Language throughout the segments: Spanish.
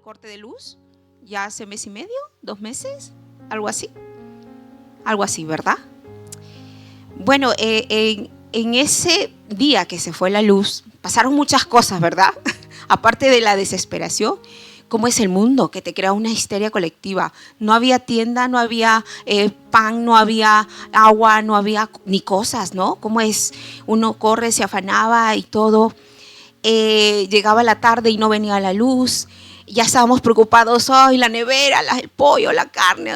corte de luz, ya hace mes y medio, 2 meses, algo así, ¿verdad? Bueno, en ese día que se fue la luz, pasaron muchas cosas, ¿verdad? Aparte de la desesperación, ¿cómo es el mundo que te crea una histeria colectiva? No había tienda, no había pan, no había agua, no había ni cosas, ¿no? ¿Cómo es? Uno corre, se afanaba y todo. Llegaba la tarde y no venía la luz. Ya estábamos preocupados, ay, la nevera, el pollo, la carne,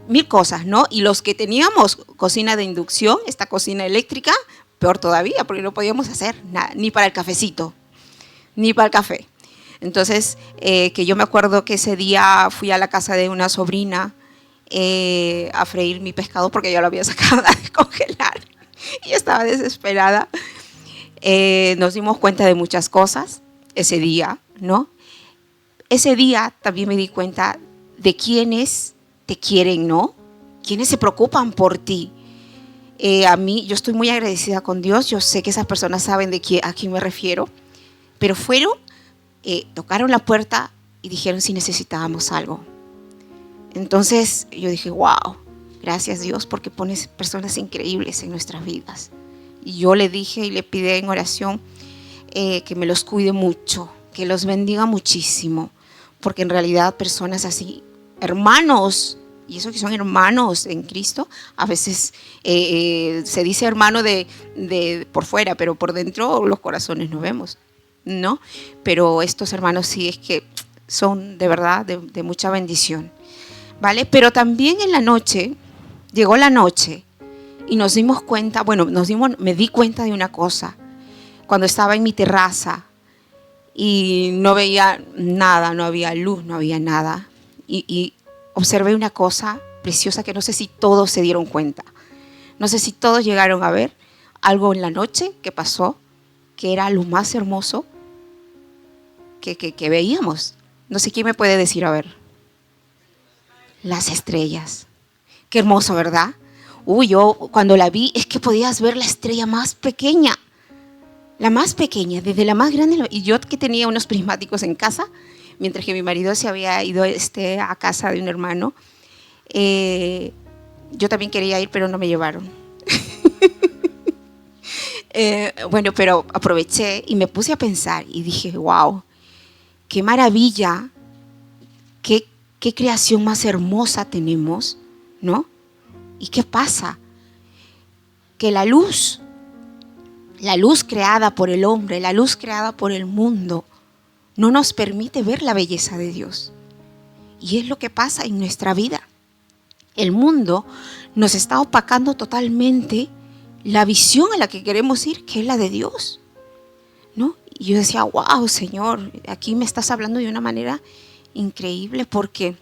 mil cosas, ¿no? Y los que teníamos cocina de inducción, esta cocina eléctrica, peor todavía, porque no podíamos hacer nada, ni para el cafecito, ni para el café. Entonces, que yo me acuerdo que ese día fui a la casa de una sobrina a freír mi pescado porque ya lo había sacado a descongelar y estaba desesperada. Nos dimos cuenta de muchas cosas ese día, ¿no? Ese día también me di cuenta de quiénes te quieren, ¿no? Quiénes se preocupan por ti. A mí, yo estoy muy agradecida con Dios. Yo sé que esas personas saben a quién me refiero, pero fueron, tocaron la puerta y dijeron si necesitábamos algo. Entonces yo dije, wow, gracias Dios porque pones personas increíbles en nuestras vidas. Y yo le dije y le pidí en oración que me los cuide mucho, que los bendiga muchísimo, porque en realidad personas así, hermanos, y eso que son hermanos en Cristo, a veces se dice hermano de por fuera, pero por dentro los corazones no vemos, ¿no? Pero estos hermanos sí es que son de verdad de mucha bendición, ¿vale? Pero también en la noche, llegó la noche y nos dimos cuenta, me di cuenta de una cosa, cuando estaba en mi terraza y no veía nada, no había luz, no había nada, y observé una cosa preciosa que no sé si todos se dieron cuenta, no sé si todos llegaron a ver algo en la noche que pasó, que era lo más hermoso que veíamos. No sé quién me puede decir, a ver. Las estrellas. Qué hermoso, ¿verdad? Yo cuando la vi es que podías ver la estrella más pequeña, desde la más grande. Y yo que tenía unos prismáticos en casa, mientras que mi marido se había ido a casa de un hermano, yo también quería ir, pero no me llevaron. Pero aproveché y me puse a pensar y dije, wow, qué maravilla, qué creación más hermosa tenemos, ¿no? ¿Y qué pasa? Que la luz creada por el hombre, la luz creada por el mundo, no nos permite ver la belleza de Dios. Y es lo que pasa en nuestra vida. El mundo nos está opacando totalmente la visión a la que queremos ir, que es la de Dios, ¿no? Y yo decía, wow, Señor, aquí me estás hablando de una manera increíble, porque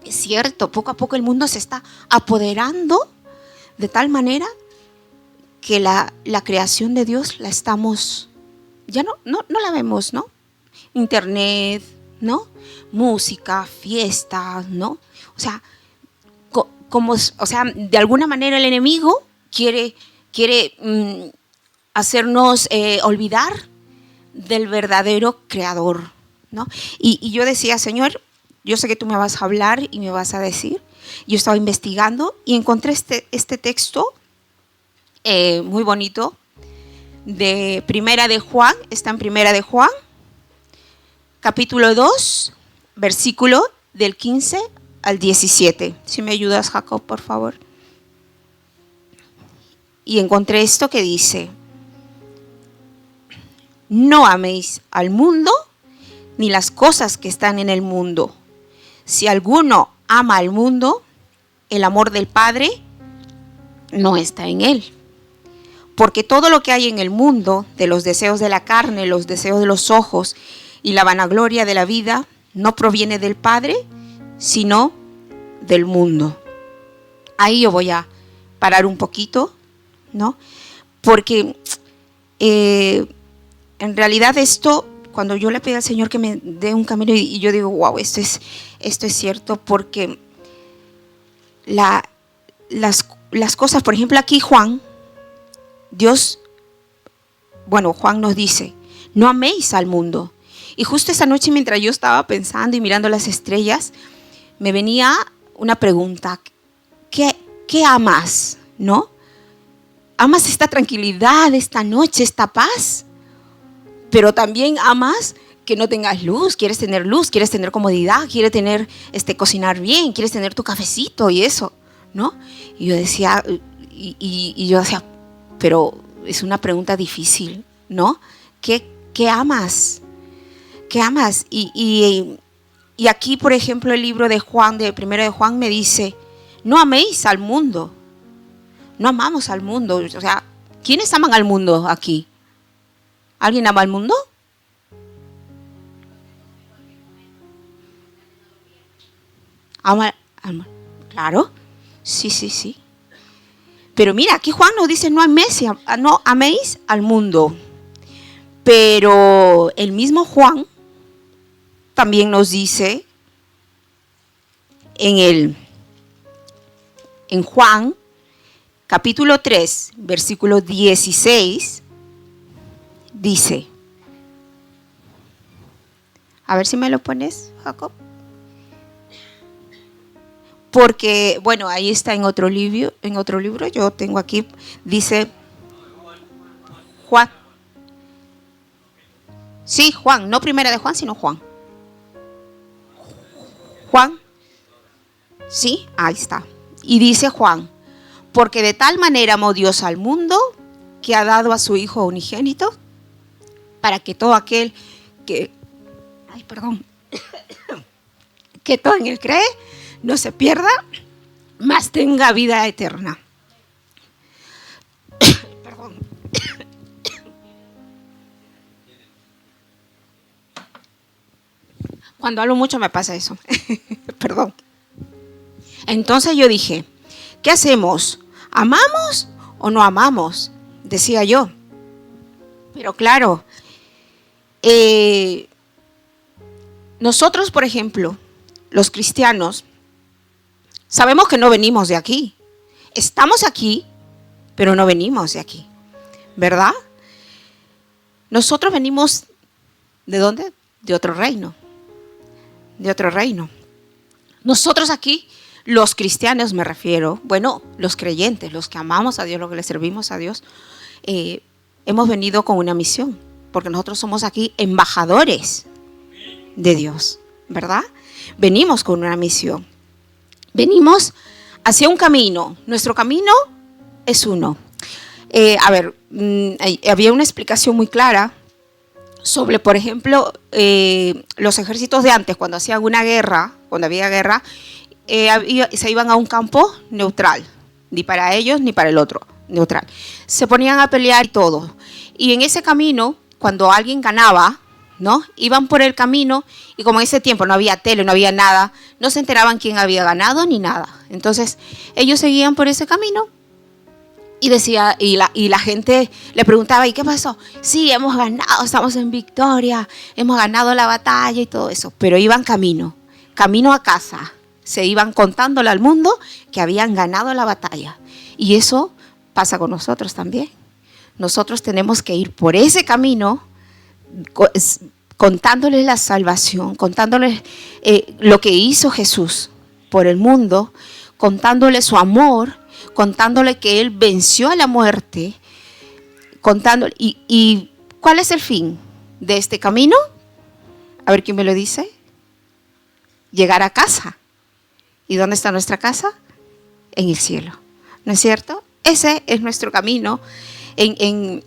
es cierto, poco a poco el mundo se está apoderando de tal manera que la creación de Dios la estamos, ya no la vemos, ¿no? Internet, ¿no? Música, fiestas, ¿no? O sea, de alguna manera el enemigo quiere hacernos olvidar del verdadero creador, ¿no? Y yo decía, Señor, yo sé que tú me vas a hablar y me vas a decir. Yo estaba investigando y encontré este texto muy bonito de Primera de Juan. Está en Primera de Juan, capítulo 2, versículo del 15 al 17. Si me ayudas, Jacob, por favor. Y encontré esto que dice: no améis al mundo ni las cosas que están en el mundo. Si alguno ama al mundo, el amor del Padre no está en él. Porque todo lo que hay en el mundo, de los deseos de la carne, los deseos de los ojos y la vanagloria de la vida, no proviene del Padre, sino del mundo. Ahí yo voy a parar un poquito, ¿no? Porque en realidad esto, cuando yo le pido al Señor que me dé un camino, y yo digo, wow, esto es cierto, porque las cosas, por ejemplo aquí Juan nos dice, no améis al mundo. Y justo esa noche, mientras yo estaba pensando y mirando las estrellas, me venía una pregunta. ¿Qué amas? ¿No? ¿Amas esta tranquilidad, esta noche, esta paz? Pero también amas que no tengas luz, quieres tener comodidad, quieres cocinar bien, quieres tener tu cafecito y eso, ¿no? Y yo decía, pero es una pregunta difícil, ¿no? ¿Qué amas? ¿Qué amas? Y aquí, por ejemplo, el libro de Juan, de primero de Juan, me dice, no améis al mundo. No amamos al mundo. O sea, ¿quiénes aman al mundo aquí? ¿Alguien ama al mundo? Claro. Sí. Pero mira, aquí Juan nos dice, no améis al mundo. Pero el mismo Juan también nos dice en Juan capítulo 3, versículo 16, dice, a ver si me lo pones, Jacob. Porque, bueno, ahí está en otro libro, yo tengo aquí, dice Juan. Sí, Juan, no primera de Juan, sino Juan. Juan. Sí, ahí está. Y dice Juan, porque de tal manera amó Dios al mundo que ha dado a su Hijo unigénito para que todo aquel que todo en él cree no se pierda, mas tenga vida eterna. Perdón. Cuando hablo mucho me pasa eso. Perdón. Entonces yo dije, ¿qué hacemos? ¿Amamos o no amamos? Decía yo. Pero claro, nosotros, por ejemplo, los cristianos, sabemos que no venimos de aquí. Estamos aquí, pero no venimos de aquí. ¿Verdad? Nosotros venimos, ¿de dónde? De otro reino. De otro reino. Nosotros aquí, los cristianos me refiero, bueno, los creyentes, los que amamos a Dios, los que le servimos a Dios, hemos venido con una misión, porque nosotros somos aquí embajadores de Dios, ¿verdad? Venimos con una misión. Venimos hacia un camino. Nuestro camino es uno. Había una explicación muy clara sobre, por ejemplo, los ejércitos de antes, cuando hacían una guerra, cuando había guerra, se iban a un campo neutral, ni para ellos ni para el otro, neutral. Se ponían a pelear y todo. Y en ese camino, cuando alguien ganaba, ¿no? Iban por el camino y como en ese tiempo no había tele, no había nada, no se enteraban quién había ganado ni nada. Entonces, ellos seguían por ese camino y decía, y la gente le preguntaba, ¿y qué pasó? Sí, hemos ganado, estamos en victoria, hemos ganado la batalla y todo eso. Pero iban camino a casa. Se iban contándole al mundo que habían ganado la batalla. Y eso pasa con nosotros también. Nosotros tenemos que ir por ese camino contándoles la salvación, contándoles lo que hizo Jesús por el mundo, contándoles su amor, contándole que Él venció a la muerte, contándole. ¿Y cuál es el fin de este camino? A ver quién me lo dice. Llegar a casa. ¿Y dónde está nuestra casa? En el cielo. ¿No es cierto? Ese es nuestro camino en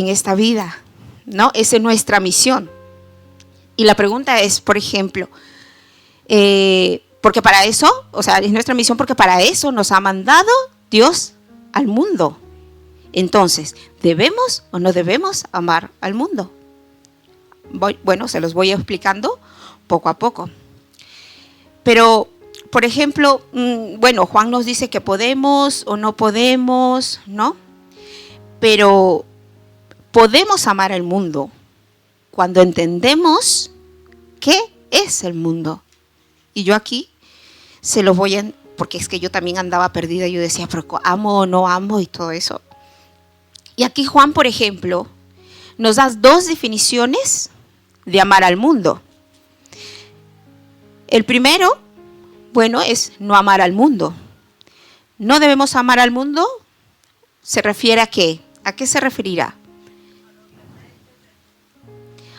esta vida, ¿no? Esa es nuestra misión. Y la pregunta es, por ejemplo, porque para eso, o sea, es nuestra misión porque para eso nos ha mandado Dios al mundo. Entonces, ¿debemos o no debemos amar al mundo? Se los voy explicando poco a poco. Pero, por ejemplo, Juan nos dice que podemos o no podemos, ¿no? Pero podemos amar al mundo cuando entendemos qué es el mundo. Y yo aquí se los porque es que yo también andaba perdida. Yo decía, pero amo o no amo y todo eso. Y aquí Juan, por ejemplo, nos da dos definiciones de amar al mundo. El primero, bueno, es no amar al mundo. No debemos amar al mundo. ¿Se refiere a qué? ¿A qué se referirá?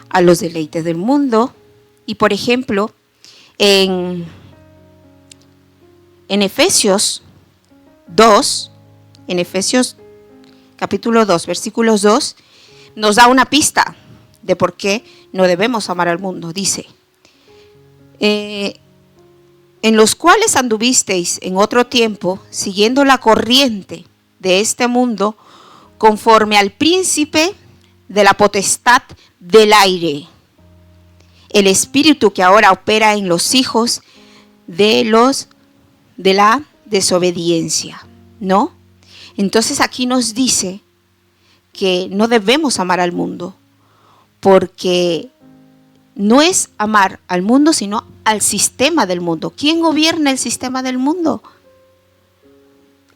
A los deleites del mundo. Y por ejemplo, en Efesios 2, en Efesios capítulo 2, versículos 2, nos da una pista de por qué no debemos amar al mundo. Dice, en los cuales anduvisteis en otro tiempo, siguiendo la corriente de este mundo, conforme al príncipe de la potestad del aire, el espíritu que ahora opera en los hijos de la desobediencia, ¿no? Entonces aquí nos dice que no debemos amar al mundo, porque no es amar al mundo, sino al sistema del mundo. ¿Quién gobierna el sistema del mundo?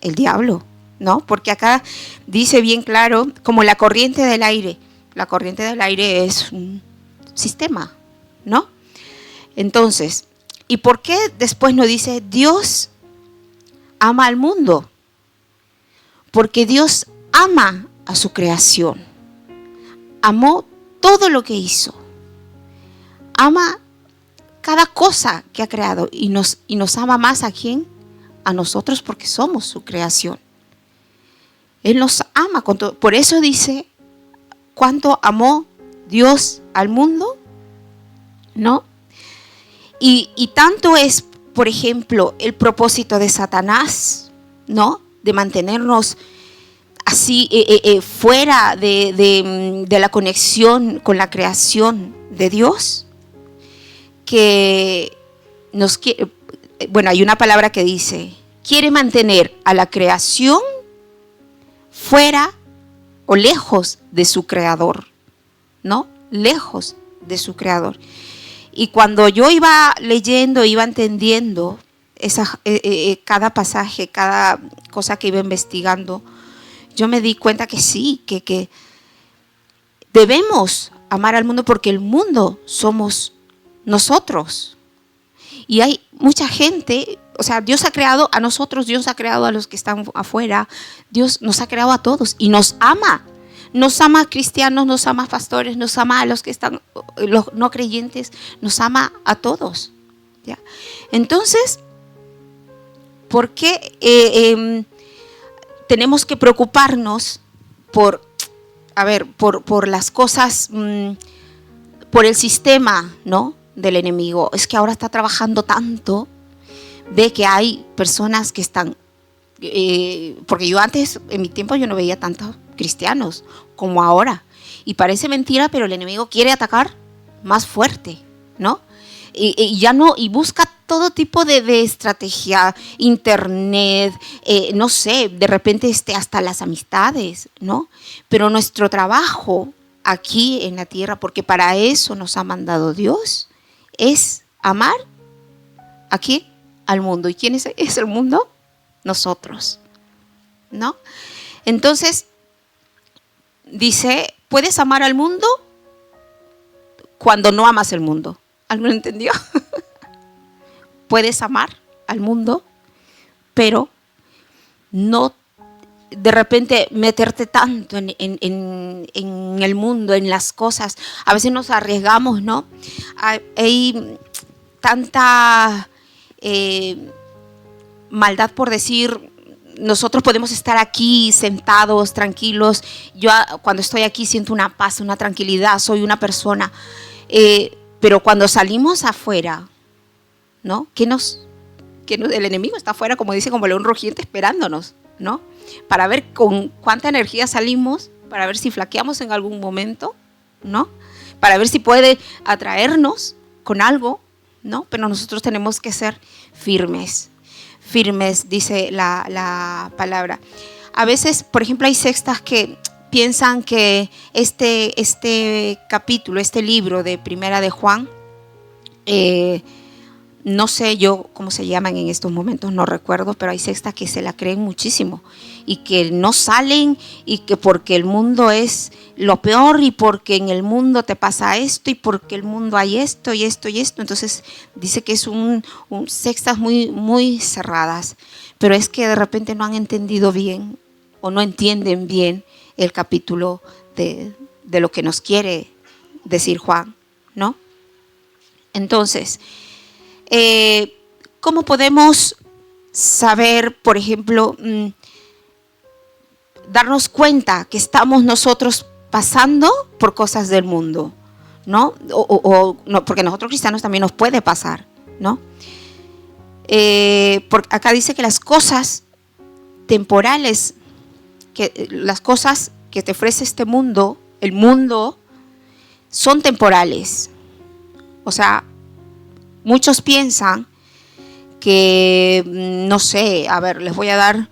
El diablo, ¿no? Porque acá dice bien claro, como la corriente del aire. La corriente del aire es un sistema, ¿no? Entonces, ¿y por qué después nos dice Dios ama al mundo? Porque Dios ama a su creación. Amó todo lo que hizo. Ama cada cosa que ha creado y nos ama más. ¿A quién? A nosotros, porque somos su creación. Él nos ama con todo. Por eso dice, ¿cuánto amó Dios al mundo? ¿No? Y tanto es, por ejemplo, el propósito de Satanás, ¿no? De mantenernos así fuera de la conexión con la creación de Dios, que nos quiere, bueno, hay una palabra que dice, quiere mantener a la creación fuera o lejos de su creador, ¿no? Lejos de su creador. Y cuando yo iba leyendo, iba entendiendo cada pasaje, cada cosa que iba investigando, yo me di cuenta que sí, que debemos amar al mundo, porque el mundo somos nosotros. Y hay mucha gente, o sea, Dios ha creado a nosotros, Dios ha creado a los que están afuera, Dios nos ha creado a todos y nos ama. Nos ama a cristianos, nos ama a pastores, nos ama a los que están, los no creyentes, nos ama a todos, ¿ya? Entonces, ¿por qué tenemos que preocuparnos por las cosas, por el sistema, ¿no?, del enemigo? Es que ahora está trabajando tanto, ve que hay personas que están, porque yo antes, en mi tiempo, yo no veía tantos cristianos como ahora, y parece mentira, pero el enemigo quiere atacar más fuerte, ¿no? Y ya no, y busca todo tipo de estrategia, internet, no sé, de repente hasta las amistades, ¿no? Pero nuestro trabajo aquí en la tierra, porque para eso nos ha mandado Dios, es amar aquí al mundo. ¿Y quién es el mundo? Nosotros, ¿no? Entonces, dice, puedes amar al mundo cuando no amas el mundo. ¿Alguien entendió? Puedes amar al mundo, pero no de repente meterte tanto en el mundo, en las cosas. A veces nos arriesgamos, ¿no? Hay tanta maldad, por decir. Nosotros podemos estar aquí sentados, tranquilos. Yo cuando estoy aquí siento una paz, una tranquilidad, soy una persona. Pero cuando salimos afuera, ¿no? El enemigo está afuera, como dice, como león rugiente, esperándonos, ¿no? Para ver con cuánta energía salimos, para ver si flaqueamos en algún momento, ¿no? Para ver si puede atraernos con algo, ¿no? Pero nosotros tenemos que ser firmes, dice la palabra. A veces, por ejemplo, hay sectas que piensan que este capítulo, este libro de Primera de Juan, no sé yo cómo se llaman en estos momentos, no recuerdo, pero hay sectas que se la creen muchísimo y que no salen, y que porque el mundo es lo peor, y porque en el mundo te pasa esto, y porque el mundo hay esto y esto y esto. Entonces dice que es sectas muy, muy cerradas, pero es que de repente no han entendido bien o no entienden bien el capítulo de lo que nos quiere decir Juan, ¿no? Entonces, ¿cómo podemos saber, por ejemplo, darnos cuenta que estamos nosotros pasando por cosas del mundo, ¿no? No, porque a nosotros cristianos también nos puede pasar, ¿no? Acá dice que las cosas temporales, que las cosas que te ofrece este mundo, el mundo, son temporales. O sea, muchos piensan que, no sé, a ver, les voy a dar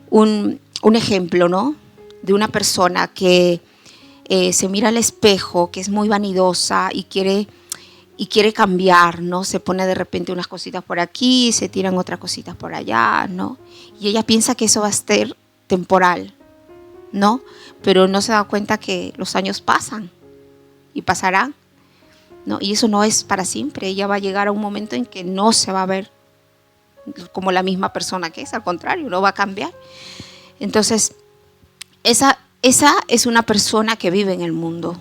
un ejemplo, ¿no? De una persona que se mira al espejo, que es muy vanidosa y quiere cambiar, ¿no? Se pone de repente unas cositas por aquí, se tiran otras cositas por allá, ¿no? Y ella piensa que eso va a ser temporal, ¿no? Pero no se da cuenta que los años pasan y pasarán, ¿no? Y eso no es para siempre. Ella va a llegar a un momento en que no se va a ver como la misma persona que es, al contrario, no va a cambiar. Entonces, esa es una persona que vive en el mundo,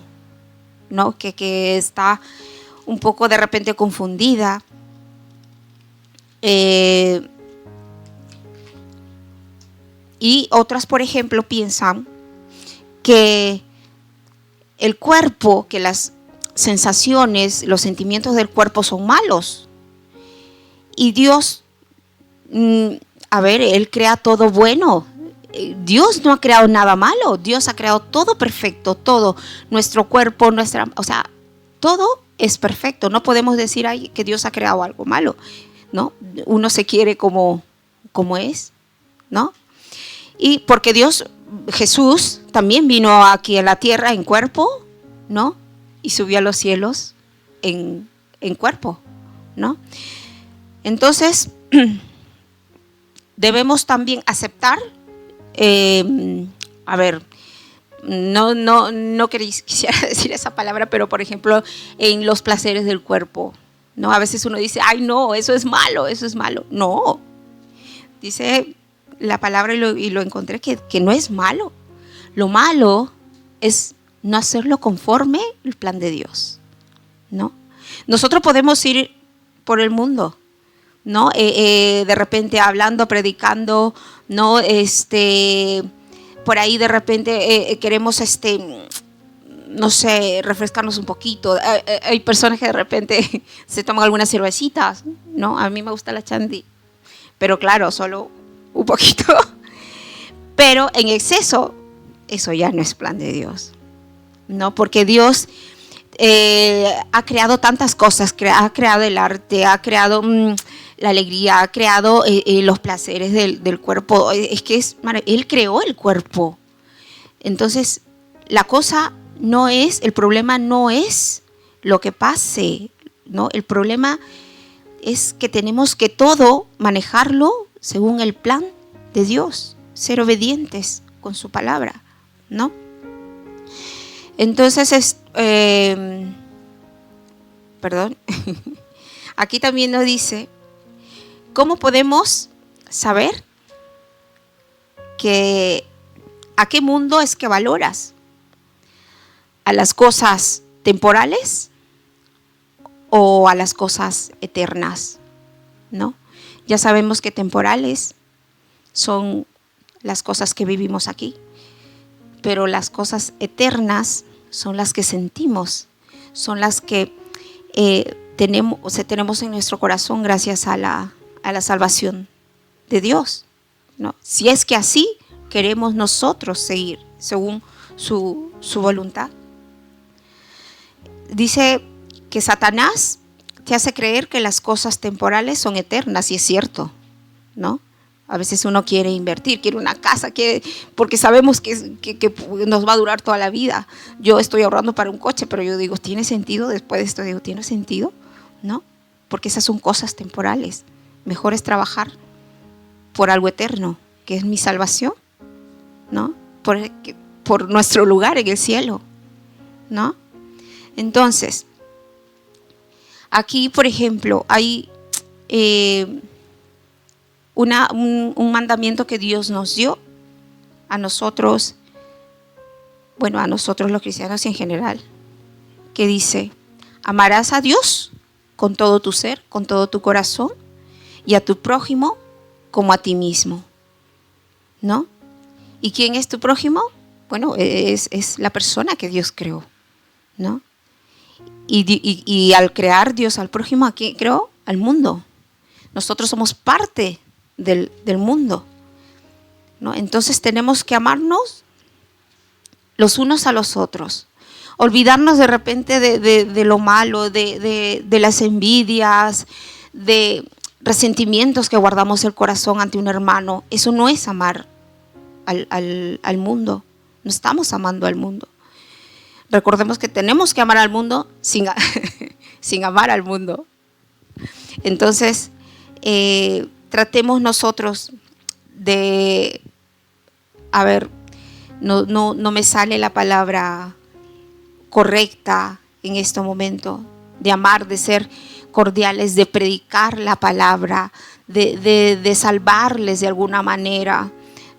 ¿no? Que está un poco de repente confundida. Y otras, por ejemplo, piensan que el cuerpo, que las sensaciones, los sentimientos del cuerpo son malos. Y Dios, a ver, Él crea todo bueno. Dios no ha creado nada malo. Dios ha creado todo perfecto, todo. Nuestro cuerpo, o sea, todo es perfecto. No podemos decir ay, que Dios ha creado algo malo, ¿no? Uno se quiere como es, ¿no? Y porque Jesús también vino aquí a la tierra en cuerpo, ¿no? Y subió a los cielos en cuerpo, ¿no? Entonces, debemos también aceptar, a ver, no quisiera decir esa palabra, pero por ejemplo, en los placeres del cuerpo, ¿no? A veces uno dice, ay no, eso es malo, eso es malo. No, dice la palabra y lo encontré que no es malo. Lo malo es no hacerlo conforme el plan de Dios, ¿no? Nosotros podemos ir por el mundo, ¿no? De repente hablando, predicando, ¿no? Por ahí de repente queremos, no sé, refrescarnos un poquito. Hay personas que de repente se toman algunas cervecitas, ¿no? A mí me gusta la Chandy, pero claro, solo un poquito. Pero en exceso, eso ya no es plan de Dios, ¿no? Porque Dios ha creado tantas cosas, ha creado el arte, ha creado la alegría, ha creado los placeres del cuerpo. Es que Él creó el cuerpo. Entonces, el problema no es lo que pase, ¿no? El problema es que tenemos que todo manejarlo según el plan de Dios, ser obedientes con su palabra, ¿no? Entonces, perdón, aquí también nos dice, ¿cómo podemos saber a qué mundo es que valoras? ¿A las cosas temporales o a las cosas eternas? ¿No? Ya sabemos que temporales son las cosas que vivimos aquí, pero las cosas eternas son las que sentimos, son las que tenemos en nuestro corazón gracias a la salvación de Dios, ¿no? Si es que así queremos nosotros seguir según su voluntad. Dice que Satanás te hace creer que las cosas temporales son eternas, y es cierto, ¿no? A veces uno quiere invertir, quiere una casa, porque sabemos que nos va a durar toda la vida. Yo estoy ahorrando para un coche, pero yo digo, ¿tiene sentido? Después de esto digo, ¿tiene sentido? ¿No? porque esas son cosas temporales. Mejor es trabajar por algo eterno, que es mi salvación, ¿no? Por nuestro lugar en el cielo, ¿no? Entonces, aquí, por ejemplo, hay un mandamiento que Dios nos dio a nosotros, bueno, a nosotros los cristianos en general, que dice: amarás a Dios con todo tu ser, con todo tu corazón, y a tu prójimo como a ti mismo, ¿no? ¿Y quién es tu prójimo? Bueno, es la persona que Dios creó, ¿no? Y al crear Dios al prójimo, ¿a quién creó? Al mundo. Nosotros somos parte del mundo, ¿no? Entonces tenemos que amarnos los unos a los otros. Olvidarnos de repente de lo malo, de las envidias, de resentimientos que guardamos en el corazón ante un hermano. Eso no es amar al mundo. No estamos amando al mundo. Recordemos que tenemos que amar al mundo sin amar al mundo. Entonces, tratemos nosotros de, no me sale la palabra correcta en este momento, de amar, de ser cordiales, de predicar la palabra, de salvarles de alguna manera.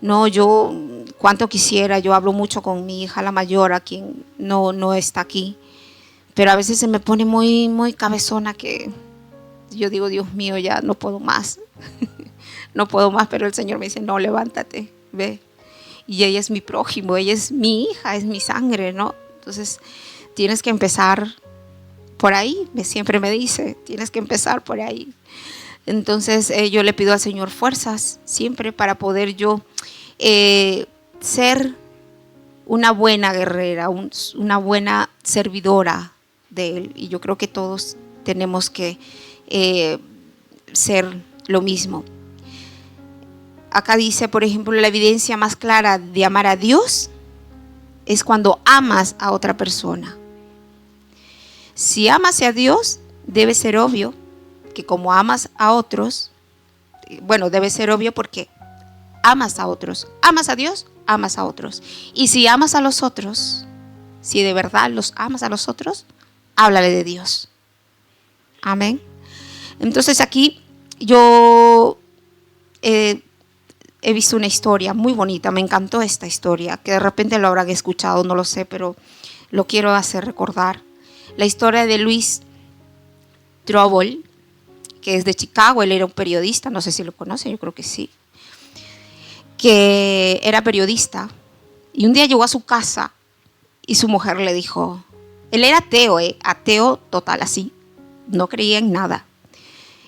No, yo cuánto quisiera, yo hablo mucho con mi hija la mayor, a quien no está aquí, pero a veces se me pone muy, muy cabezona, que yo digo, Dios mío, ya no puedo más, no puedo más, pero el Señor me dice, no, levántate, ve, y ella es mi prójimo, ella es mi hija, es mi sangre, ¿no? Entonces tienes que empezar por ahí, siempre me dice, tienes que empezar por ahí. Entonces yo le pido al Señor fuerzas siempre para poder yo ser una buena guerrera, una buena servidora de Él. Y yo creo que todos tenemos que ser lo mismo. Acá dice, por ejemplo, la evidencia más clara de amar a Dios es cuando amas a otra persona. Si amas a Dios, debe ser obvio que como amas a otros, bueno, debe ser obvio porque amas a otros. Amas a Dios, amas a otros. Y si amas a los otros, si de verdad los amas a los otros, háblale de Dios. Amén. Entonces aquí yo he visto una historia muy bonita, me encantó esta historia, que de repente lo habrán escuchado, no lo sé, pero lo quiero hacer recordar. La historia de Louis Trouble, que es de Chicago. Él era un periodista, no sé si lo conocen, yo creo que sí, que era periodista, y un día llegó a su casa y su mujer le dijo, él era ateo, ateo total, así, no creía en nada,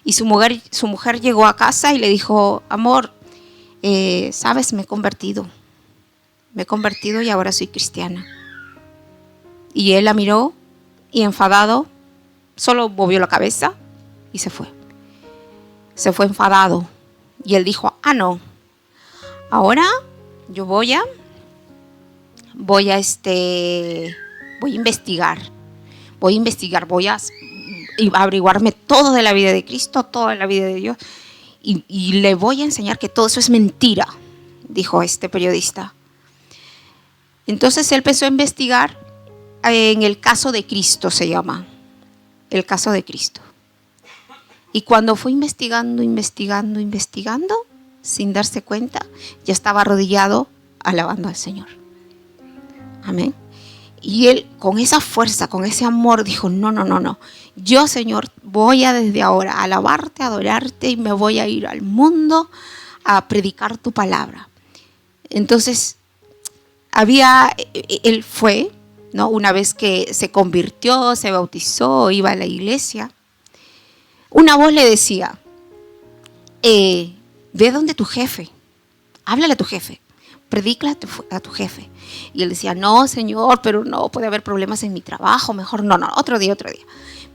y su mujer llegó a casa y le dijo, amor, sabes, me he convertido y ahora soy cristiana. Y él la miró y enfadado solo movió la cabeza y se fue enfadado. Y él dijo, no, ahora yo voy a investigar, voy a averiguarme todo de la vida de Cristo, toda la vida de Dios, y le voy a enseñar que todo eso es mentira, dijo este periodista. Entonces él empezó a investigar en el caso de Cristo, se llama, el caso de Cristo. Y cuando fue investigando, sin darse cuenta, ya estaba arrodillado alabando al Señor. Amén. Y él, con esa fuerza, con ese amor, dijo, no. Yo, Señor, voy a desde ahora a alabarte, a adorarte, y me voy a ir al mundo a predicar tu palabra. Entonces, él fue, ¿no? Una vez que se convirtió, se bautizó, iba a la iglesia, una voz le decía, ve donde tu jefe, háblale a tu jefe, predícale a tu jefe. Y él decía, no, Señor, pero no, puede haber problemas en mi trabajo, mejor no, otro día.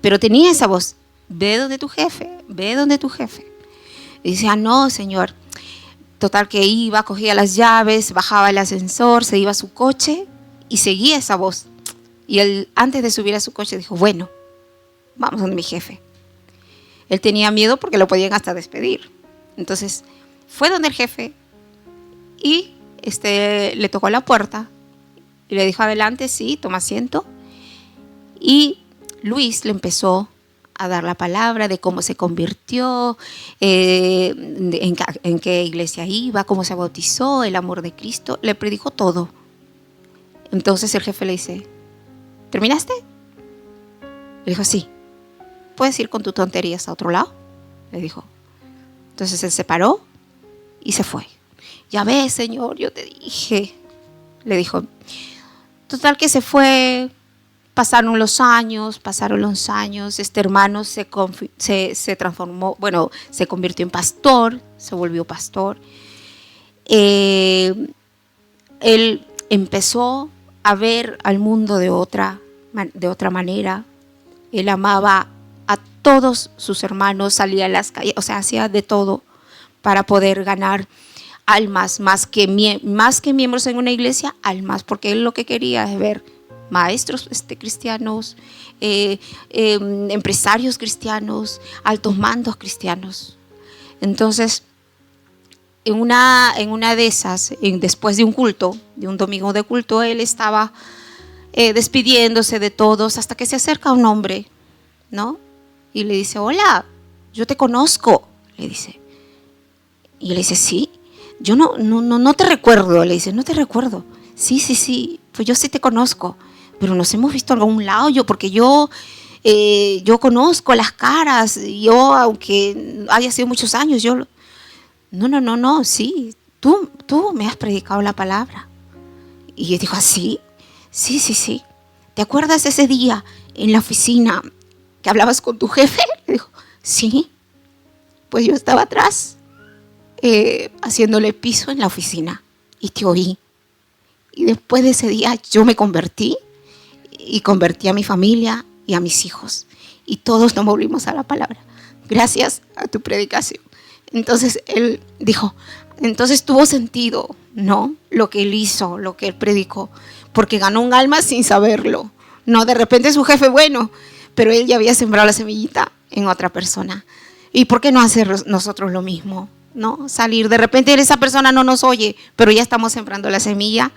Pero tenía esa voz, ve donde tu jefe. Y decía, no, Señor. Total que iba, cogía las llaves, bajaba el ascensor, se iba a su coche y seguía esa voz. Y él, antes de subir a su coche, dijo, bueno, vamos donde mi jefe. Él tenía miedo porque lo podían hasta despedir. Entonces fue donde el jefe y le tocó la puerta y le dijo: adelante, sí, toma asiento. Y Luis le empezó a dar la palabra de cómo se convirtió, en qué iglesia iba, cómo se bautizó, el amor de Cristo. Le predicó todo. Entonces el jefe le dice: ¿terminaste? Le dijo: sí. ¿Puedes ir con tus tonterías a otro lado? Le dijo. Entonces él se paró y se fue. Ya ves, señor, yo te dije. Le dijo. Total que se fue. Pasaron los años. Este hermano se transformó, bueno, se convirtió en pastor, se volvió pastor. Él empezó a ver al mundo de otra manera. Él amaba a todos sus hermanos, salía a las calles, o sea, hacía de todo para poder ganar almas, más que miembros en una iglesia, almas, porque él lo que quería es ver maestros cristianos, empresarios cristianos, altos mandos cristianos. Entonces, en una de esas, después de un culto, de un domingo de culto, él estaba despidiéndose de todos hasta que se acerca un hombre, ¿no? Y le dice: hola, yo te conozco, le dice. Y le dice: sí, yo no te recuerdo, le dice, no te recuerdo. Sí, pues yo sí te conozco, pero nos hemos visto en algún lado, porque yo conozco las caras, yo, aunque haya sido muchos años, yo... No, sí, tú me has predicado la palabra. Y él dijo: ¿así? Sí. ¿Te acuerdas ese día en la oficina que hablabas con tu jefe? Le dijo: sí, pues yo estaba atrás haciéndole piso en la oficina y te oí. Y después de ese día yo me convertí y convertí a mi familia y a mis hijos. Y todos nos volvimos a la palabra gracias a tu predicación. Entonces él dijo, entonces tuvo sentido, ¿no? Lo que él hizo, lo que él predicó, porque ganó un alma sin saberlo. No, de repente su jefe, bueno, pero él ya había sembrado la semillita en otra persona. ¿Y por qué no hacer nosotros lo mismo? ¿No? Salir, de repente esa persona no nos oye, pero ya estamos sembrando la semilla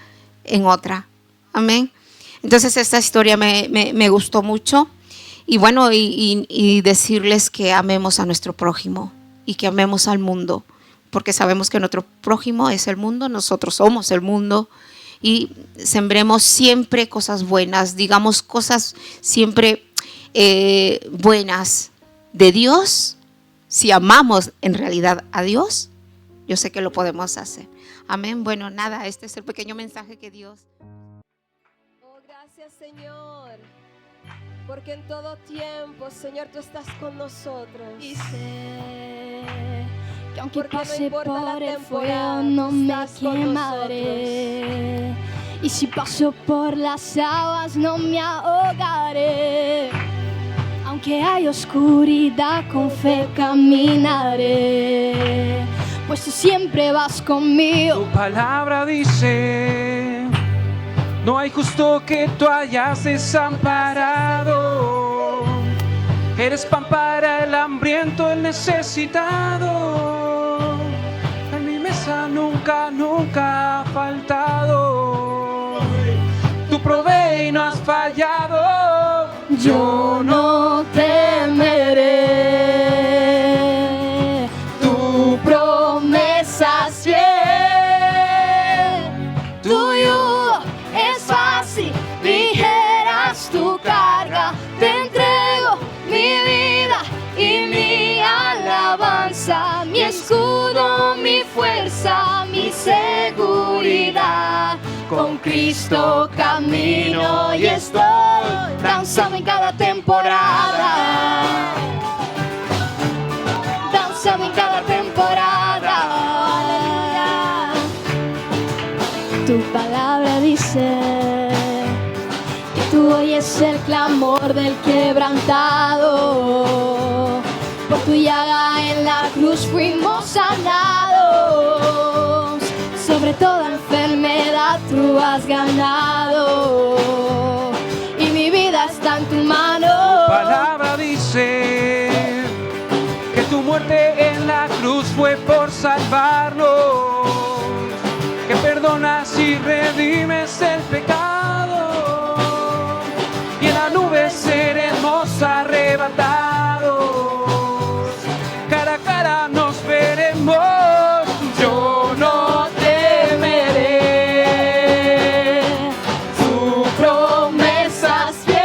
en otra. Amén. Entonces esta historia me gustó mucho. Y bueno, y decirles que amemos a nuestro prójimo y que amemos al mundo, porque sabemos que nuestro prójimo es el mundo, nosotros somos el mundo, y sembremos siempre cosas buenas, digamos cosas siempre buenas de Dios. Si amamos en realidad a Dios, yo sé que lo podemos hacer. Amén. Bueno, nada, este es el pequeño mensaje que Dios... Oh, gracias, Señor, porque en todo tiempo, Señor, tú estás con nosotros. Y sé que aunque Porque pase no por importa la el temporada, fuego no tú me estás con quemaré. Y si paso por las aguas no me ahogaré. Aunque hay oscuridad, con fe caminaré, pues tú siempre vas conmigo. Tu palabra dice: no hay justo que tú hayas desamparado. Eres pan para el hambriento, el necesitado. En mi mesa nunca ha faltado. Tú provee y no has fallado. Yo no temeré, tu promesa es fiel. Tuyo es fácil, ligeras tu carga. Te entrego mi vida y mi alabanza, mi escudo, mi fuerza, mi seguridad. Con Cristo camino y estoy danzando en cada temporada, danzando en cada temporada. Aleluya. Tu palabra dice que tú oyes el clamor del quebrantado. Por tu llaga en la cruz fuimos sanados. Sobre toda enfermedad tú has ganado. Y mi vida está en tu mano. Tu palabra dice: fue por salvarnos, que perdonas y redimes el pecado, y en la nube seremos arrebatados, cara a cara nos veremos. Yo no temeré, tu promesa es fiel,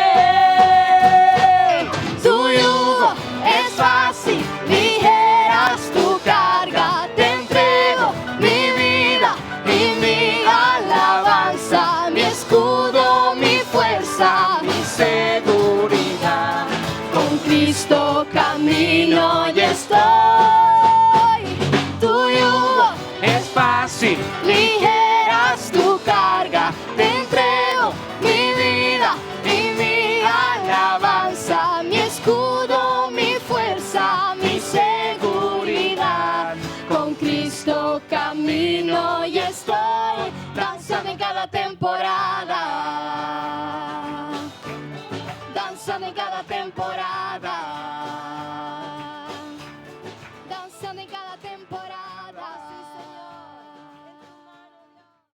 Tu yugo es fácil, ligera es tu carga. Te entrego mi vida y mi alabanza, mi escudo, mi fuerza, mi seguridad. Con Cristo camino y estoy. Tu yugo es fácil, ligera es tu carga. Te entrego mi vida y mi alabanza, mi escudo, mi fuerza, mi seguridad. Con Cristo camino y estoy, danzando en cada temporada, danzando en cada